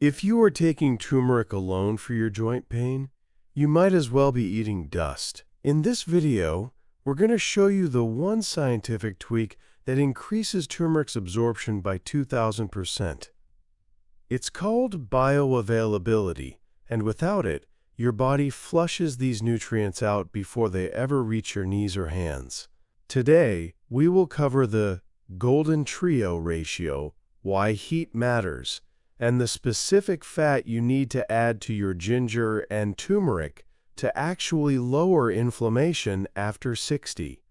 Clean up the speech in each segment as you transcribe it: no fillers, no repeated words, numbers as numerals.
If you are taking turmeric alone for your joint pain, you might as well be eating dust. In this video, we're going to show you the one scientific tweak that increases turmeric's absorption by 2,000%. It's called bioavailability, and without it, your body flushes these nutrients out before they ever reach your knees or hands. Today, we will cover the golden trio ratio, why heat matters, and the specific fat you need to add to your ginger and turmeric to actually lower inflammation after 60.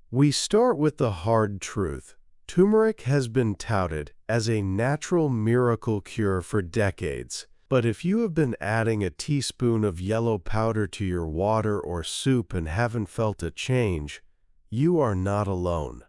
We start with the hard truth. Turmeric has been touted as a natural miracle cure for decades. But if you have been adding a teaspoon of yellow powder to your water or soup and haven't felt a change, you are not alone.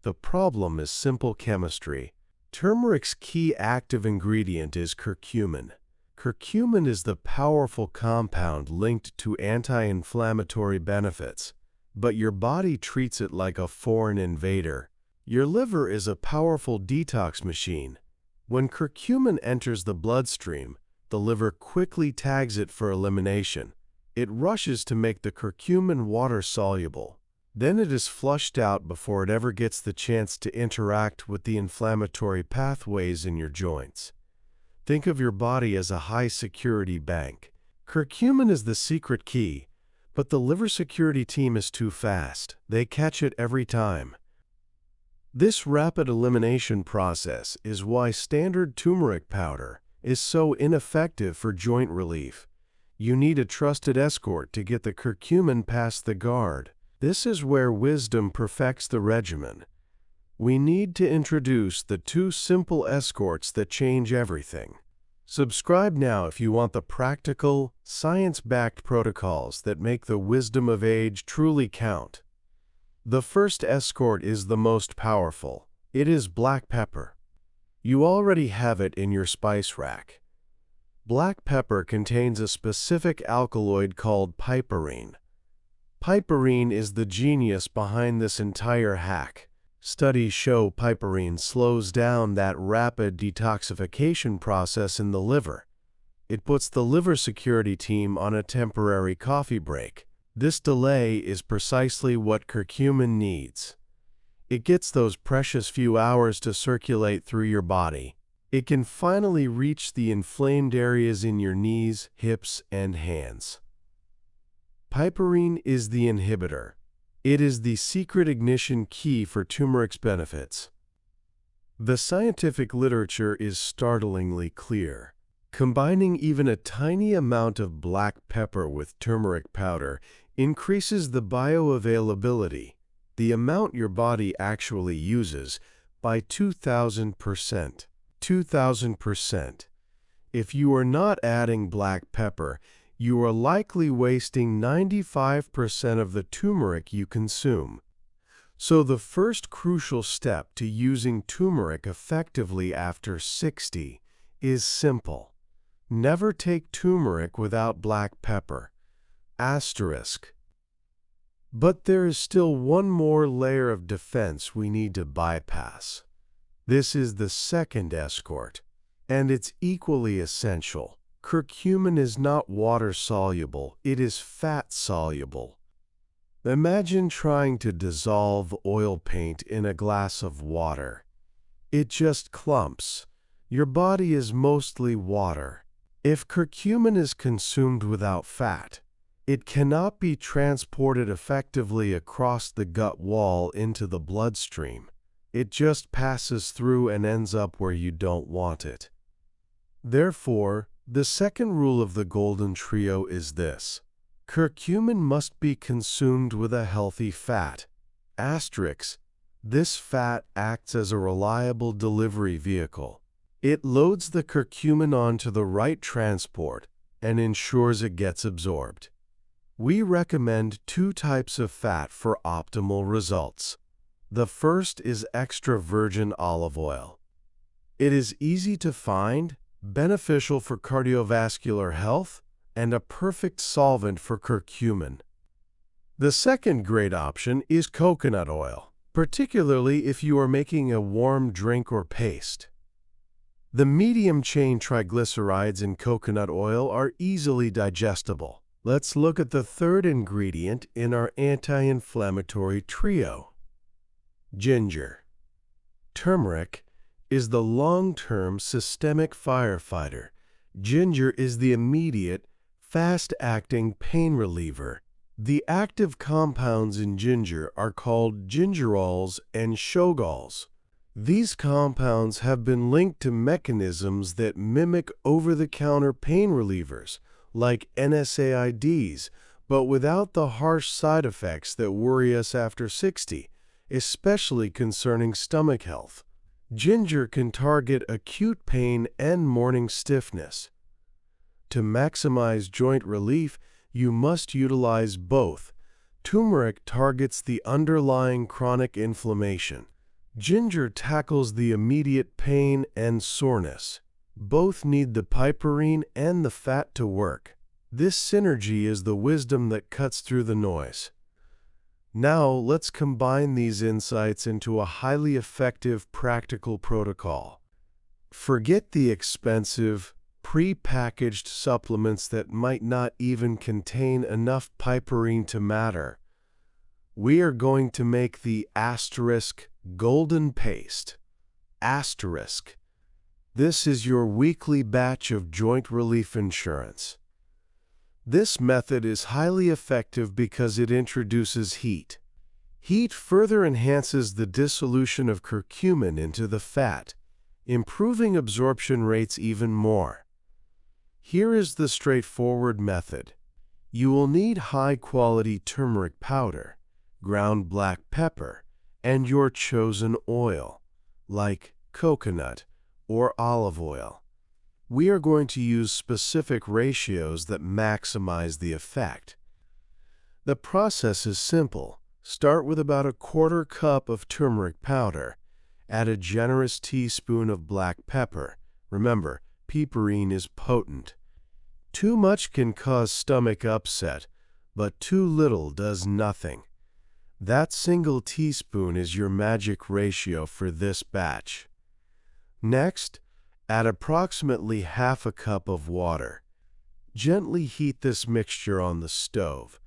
The problem is simple chemistry. Turmeric's key active ingredient is curcumin. Curcumin is the powerful compound linked to anti-inflammatory benefits, but your body treats it like a foreign invader. Your liver is a powerful detox machine. When curcumin enters the bloodstream, the liver quickly tags it for elimination. It rushes to make the curcumin water-soluble. Then it is flushed out before it ever gets the chance to interact with the inflammatory pathways in your joints. Think of your body as a high-security bank. Curcumin is the secret key, but the liver security team is too fast. They catch it every time. This rapid elimination process is why standard turmeric powder is so ineffective for joint relief. You need a trusted escort to get the curcumin past the guard. This is where wisdom perfects the regimen. We need to introduce the two simple escorts that change everything. Subscribe now if you want the practical, science-backed protocols that make the wisdom of age truly count. The first escort is the most powerful. It is black pepper. You already have it in your spice rack. Black pepper contains a specific alkaloid called piperine. Piperine is the genius behind this entire hack. Studies show piperine slows down that rapid detoxification process in the liver. It puts the liver security team on a temporary coffee break. This delay is precisely what curcumin needs. It gets those precious few hours to circulate through your body. It can finally reach the inflamed areas in your knees, hips, and hands. Piperine is the inhibitor. It is the secret ignition key for turmeric's benefits. The scientific literature is startlingly clear. Combining even a tiny amount of black pepper with turmeric powder increases the bioavailability, the amount your body actually uses, by 2,000%. 2,000%. If you are not adding black pepper, you are likely wasting 95% of the turmeric you consume. So the first crucial step to using turmeric effectively after 60 is simple. Never take turmeric without black pepper. Asterisk. But there is still one more layer of defense we need to bypass. This is the second escort, and it's equally essential. Curcumin is not water-soluble, it is fat-soluble. Imagine trying to dissolve oil paint in a glass of water. It just clumps. Your body is mostly water. If curcumin is consumed without fat, it cannot be transported effectively across the gut wall into the bloodstream. It just passes through and ends up where you don't want it. Therefore, the second rule of the golden trio is this. Curcumin must be consumed with a healthy fat. Asterisk. This fat acts as a reliable delivery vehicle. It loads the curcumin onto the right transport and ensures it gets absorbed. We recommend two types of fat for optimal results. The first is extra virgin olive oil. It is easy to find, beneficial for cardiovascular health, and a perfect solvent for curcumin. The second great option is coconut oil, particularly if you are making a warm drink or paste. The medium-chain triglycerides in coconut oil are easily digestible. Let's look at the third ingredient in our anti-inflammatory trio: ginger. Turmeric is the long-term systemic firefighter. Ginger is the immediate, fast-acting pain reliever. The active compounds in ginger are called gingerols and shogals. These compounds have been linked to mechanisms that mimic over-the-counter pain relievers, like NSAIDs, but without the harsh side effects that worry us after 60, especially concerning stomach health. Ginger can target acute pain and morning stiffness. To maximize joint relief, you must utilize both. Turmeric targets the underlying chronic inflammation. Ginger tackles the immediate pain and soreness. Both need the piperine and the fat to work. This synergy is the wisdom that cuts through the noise. Now, let's combine these insights into a highly effective practical protocol. Forget the expensive, pre-packaged supplements that might not even contain enough piperine to matter. We are going to make the asterisk golden paste. Asterisk. This is your weekly batch of joint relief insurance. This method is highly effective because it introduces heat. Heat further enhances the dissolution of curcumin into the fat, improving absorption rates even more. Here is the straightforward method. You will need high-quality turmeric powder, ground black pepper, and your chosen oil, like coconut or olive oil. We are going to use specific ratios that maximize the effect. The process is simple. Start with about 1/4 cup of turmeric powder. Add a generous teaspoon of black pepper. Remember, piperine is potent. Too much can cause stomach upset, but too little does nothing. That single teaspoon is your magic ratio for this batch. Next, add approximately 1/2 cup of water. Gently heat this mixture on the stove,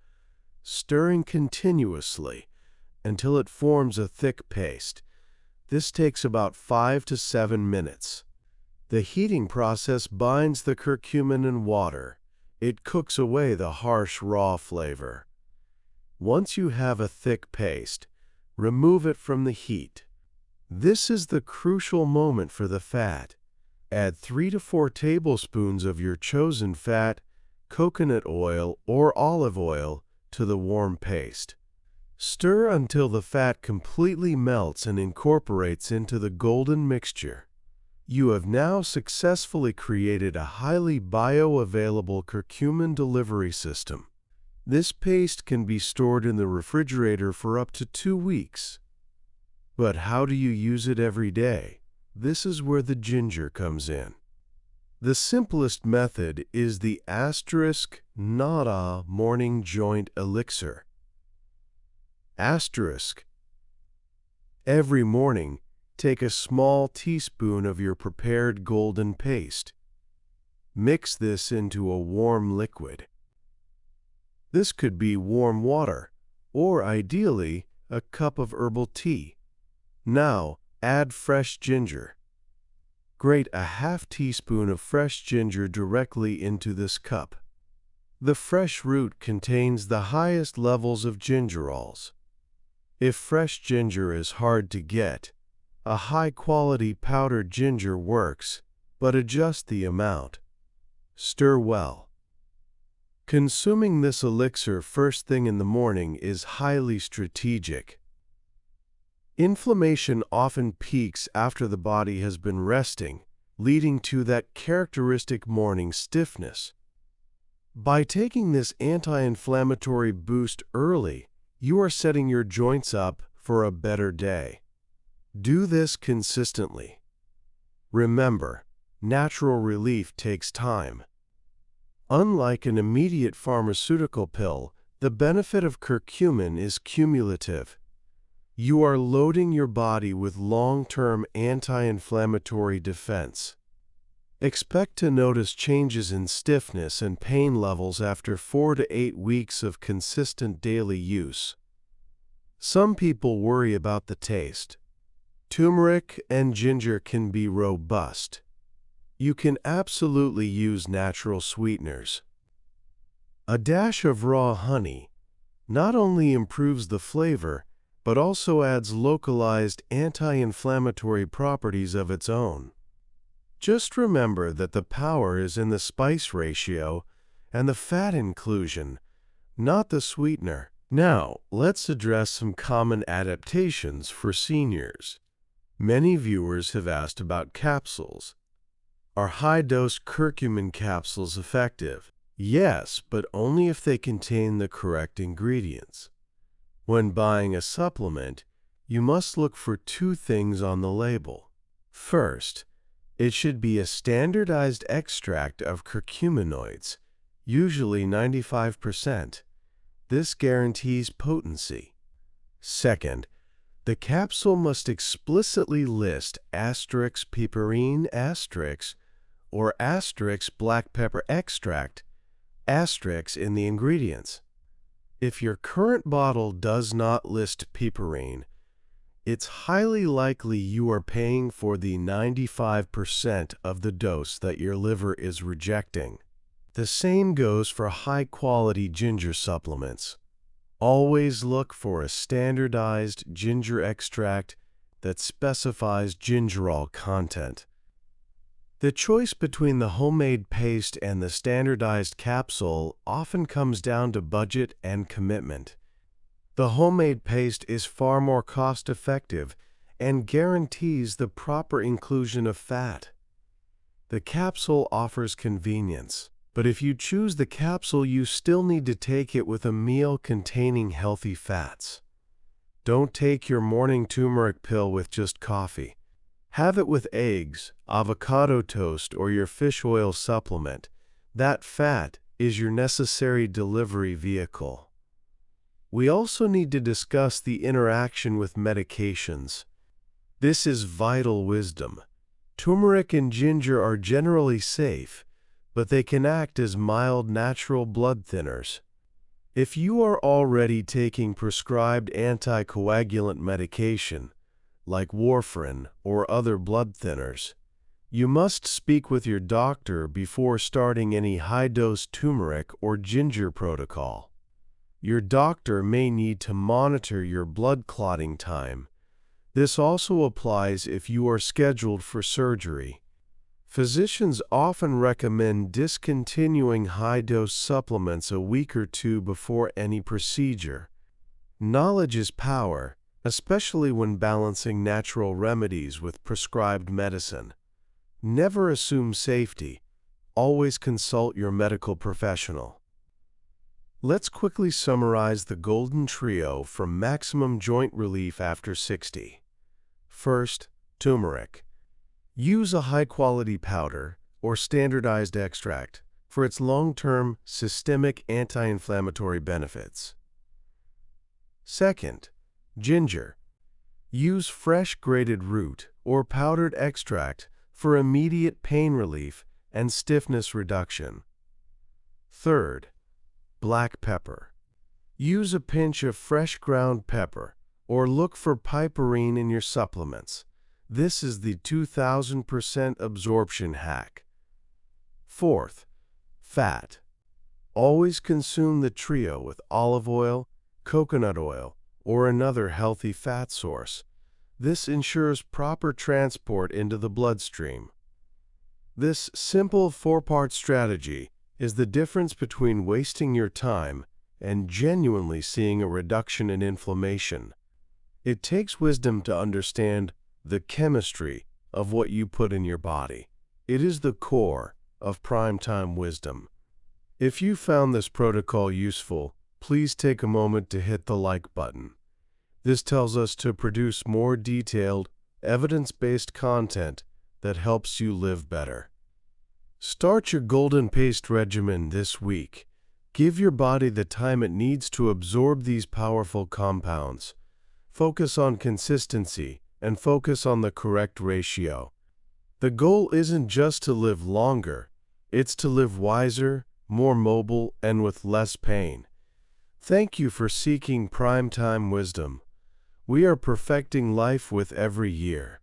stirring continuously until it forms a thick paste. This takes about 5 to 7 minutes. The heating process binds the curcumin and water. It cooks away the harsh raw flavor. Once you have a thick paste, remove it from the heat. This is the crucial moment for the fat. Add 3 to 4 tablespoons of your chosen fat, coconut oil or olive oil, to the warm paste. Stir until the fat completely melts and incorporates into the golden mixture. You have now successfully created a highly bioavailable curcumin delivery system. This paste can be stored in the refrigerator for up to 2 weeks. But how do you use it every day? This is where the ginger comes in. The simplest method is the asterisk nada morning joint elixir. Asterisk. Every morning, take a small teaspoon of your prepared golden paste. Mix this into a warm liquid. This could be warm water, or ideally, a cup of herbal tea. Now, add fresh ginger. Grate a 1/2 teaspoon of fresh ginger directly into this cup. The fresh root contains the highest levels of gingerols. If fresh ginger is hard to get, a high-quality powdered ginger works, but adjust the amount. Stir well. Consuming this elixir first thing in the morning is highly strategic. Inflammation often peaks after the body has been resting, leading to that characteristic morning stiffness. By taking this anti-inflammatory boost early, you are setting your joints up for a better day. Do this consistently. Remember, natural relief takes time. Unlike an immediate pharmaceutical pill, the benefit of curcumin is cumulative. You are loading your body with long-term anti-inflammatory defense. Expect to notice changes in stiffness and pain levels after 4 to 8 weeks of consistent daily use. Some people worry about the taste. Turmeric and ginger can be robust. You can absolutely use natural sweeteners. A dash of raw honey not only improves the flavor, but also adds localized anti-inflammatory properties of its own. Just remember that the power is in the spice ratio and the fat inclusion, not the sweetener. Now, let's address some common adaptations for seniors. Many viewers have asked about capsules. Are high-dose curcumin capsules effective? Yes, but only if they contain the correct ingredients. When buying a supplement, you must look for 2 things on the label. First, it should be a standardized extract of curcuminoids, usually 95%. This guarantees potency. Second, the capsule must explicitly list *piperine*, or *black pepper extract* in the ingredients. If your current bottle does not list piperine, it's highly likely you are paying for the 95% of the dose that your liver is rejecting. The same goes for high-quality ginger supplements. Always look for a standardized ginger extract that specifies gingerol content. The choice between the homemade paste and the standardized capsule often comes down to budget and commitment. The homemade paste is far more cost-effective and guarantees the proper inclusion of fat. The capsule offers convenience, but if you choose the capsule, you still need to take it with a meal containing healthy fats. Don't take your morning turmeric pill with just coffee. Have it with eggs, avocado toast, or your fish oil supplement. That fat is your necessary delivery vehicle. We also need to discuss the interaction with medications. This is vital wisdom. Turmeric and ginger are generally safe, but they can act as mild natural blood thinners. If you are already taking prescribed anticoagulant medication, like warfarin or other blood thinners, you must speak with your doctor before starting any high-dose turmeric or ginger protocol. Your doctor may need to monitor your blood clotting time. This also applies if you are scheduled for surgery. Physicians often recommend discontinuing high-dose supplements a week or 2 before any procedure. Knowledge is power, especially when balancing natural remedies with prescribed medicine. Never assume safety. Always consult your medical professional. Let's quickly summarize the golden trio for maximum joint relief after 60. First, turmeric. Use a high-quality powder or standardized extract for its long-term systemic anti-inflammatory benefits. Second, ginger. Use fresh grated root or powdered extract for immediate pain relief and stiffness reduction. Third, black pepper. Use a pinch of fresh ground pepper or look for piperine in your supplements. This is the 2000% absorption hack. Fourth, fat. Always consume the trio with olive oil, coconut oil, or another healthy fat source. This ensures proper transport into the bloodstream. This simple 4-part strategy is the difference between wasting your time and genuinely seeing a reduction in inflammation. It takes wisdom to understand the chemistry of what you put in your body. It is the core of prime-time wisdom. If you found this protocol useful, please take a moment to hit the like button. This tells us to produce more detailed, evidence-based content that helps you live better. Start your golden paste regimen this week. Give your body the time it needs to absorb these powerful compounds. Focus on consistency and focus on the correct ratio. The goal isn't just to live longer, it's to live wiser, more mobile, and with less pain. Thank you for seeking Primetime Wisdom. We are perfecting life with every year.